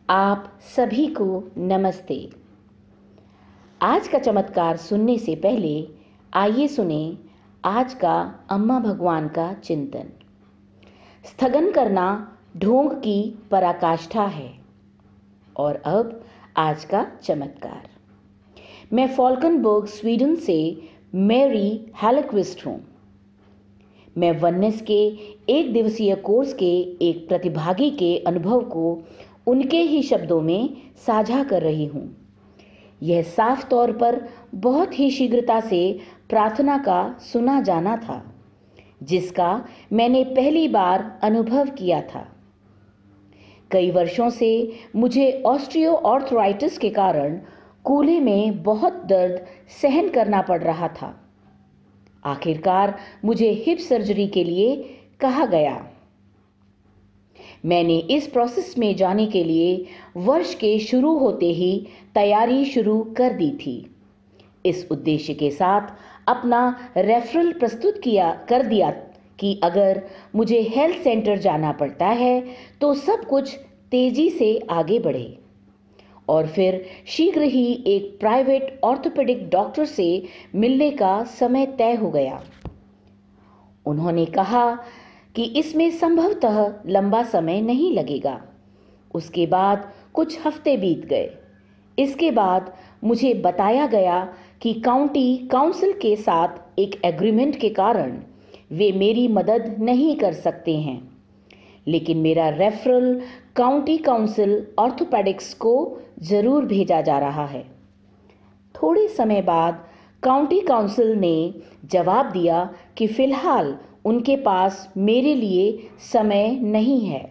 आप सभी को नमस्ते। आज का चमत्कार सुनने से पहले आइए सुने आज का अम्मा भगवान का चिंतन। स्थगन करना ढोंग की पराकाष्ठा है। और अब आज का चमत्कार। मैं फॉल्कनबर्ग, स्वीडन से मैरी हैलक्विस्ट हूँ। मैं वननेस के एक दिवसीय कोर्स के एक प्रतिभागी के अनुभव को उनके ही शब्दों में साझा कर रही हूँ। यह साफ तौर पर बहुत ही शीघ्रता से प्रार्थना का सुना जाना था, जिसका मैंने पहली बार अनुभव किया था। कई वर्षों से मुझे ऑस्टियोआर्थराइटिस के कारण कूल्हे में बहुत दर्द सहन करना पड़ रहा था। आखिरकार मुझे हिप सर्जरी के लिए कहा गया। मैंने इस प्रोसेस में जाने के लिए वर्ष के शुरू होते ही तैयारी शुरू कर दी थी। इस उद्देश्य के साथ अपना रेफरल प्रस्तुत कर दिया कि अगर मुझे हेल्थ सेंटर जाना पड़ता है तो सब कुछ तेजी से आगे बढ़े। और फिर शीघ्र ही एक प्राइवेट ऑर्थोपेडिक डॉक्टर से मिलने का समय तय हो गया। उन्होंने कहा कि इसमें संभवतः लंबा समय नहीं लगेगा। उसके बाद कुछ हफ्ते बीत गए। इसके बाद मुझे बताया गया कि काउंटी काउंसिल के साथ एक एग्रीमेंट के कारण वे मेरी मदद नहीं कर सकते हैं, लेकिन मेरा रेफरल काउंटी काउंसिल ऑर्थोपेडिक्स को जरूर भेजा जा रहा है। थोड़े समय बाद काउंटी काउंसिल ने जवाब दिया कि फिलहाल उनके पास मेरे लिए समय नहीं है।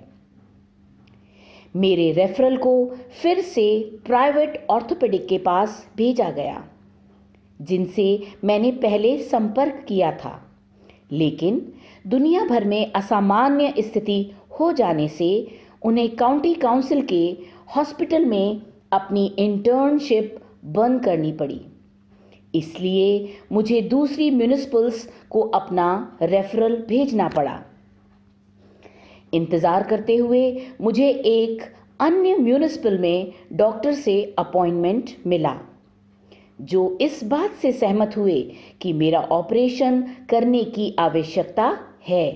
मेरे रेफरल को फिर से प्राइवेट ऑर्थोपेडिक के पास भेजा गया, जिनसे मैंने पहले संपर्क किया था, लेकिन दुनिया भर में असामान्य स्थिति हो जाने से उन्हें काउंटी काउंसिल के हॉस्पिटल में अपनी इंटर्नशिप बंद करनी पड़ी। इसलिए मुझे दूसरी म्युनिसिपल्स को अपना रेफरल भेजना पड़ा। इंतजार करते हुए मुझे एक अन्य म्युनिसिपल में डॉक्टर से अपॉइंटमेंट मिला, जो इस बात से सहमत हुए कि मेरा ऑपरेशन करने की आवश्यकता है।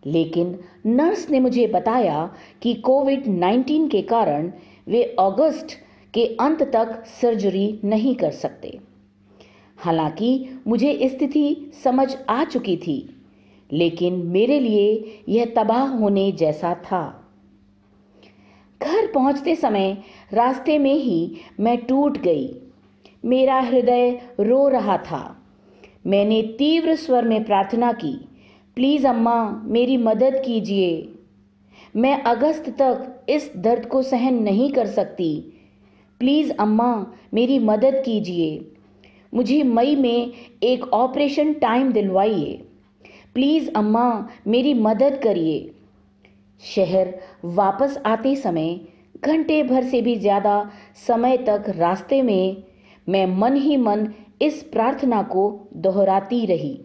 लेकिन नर्स ने मुझे बताया कि कोविड-19 के कारण वे अगस्त के अंत तक सर्जरी नहीं कर सकते। हालांकि मुझे स्थिति समझ आ चुकी थी, लेकिन मेरे लिए यह तबाह होने जैसा था। घर पहुंचते समय रास्ते में ही मैं टूट गई। मेरा हृदय रो रहा था। मैंने तीव्र स्वर में प्रार्थना की, प्लीज अम्मा मेरी मदद कीजिए। मैं अगस्त तक इस दर्द को सहन नहीं कर सकती। प्लीज अम्मा मेरी मदद कीजिए। मुझे मई में एक ऑपरेशन टाइम दिलवाइए। प्लीज अम्मा मेरी मदद करिए। शहर वापस आते समय घंटे भर से भी ज्यादा समय तक रास्ते में मैं मन ही मन इस प्रार्थना को दोहराती रही।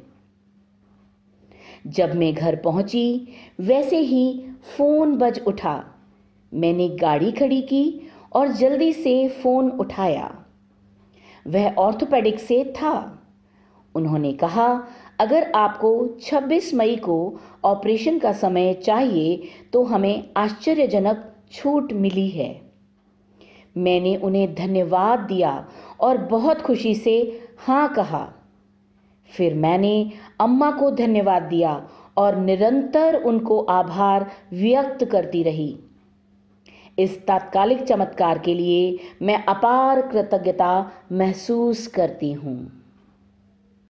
जब मैं घर पहुंची, वैसे ही फोन बज उठा। मैंने गाड़ी खड़ी की और जल्दी से फोन उठाया। वह ऑर्थोपेडिक से था। उन्होंने कहा, अगर आपको 26 मई को ऑपरेशन का समय चाहिए तो हमें आश्चर्यजनक छूट मिली है। मैंने उन्हें धन्यवाद दिया और बहुत खुशी से हाँ कहा। फिर मैंने अम्मा को धन्यवाद दिया और निरंतर उनको आभार व्यक्त करती रही। इस तात्कालिक चमत्कार के लिए मैं अपार कृतज्ञता महसूस करती हूँ।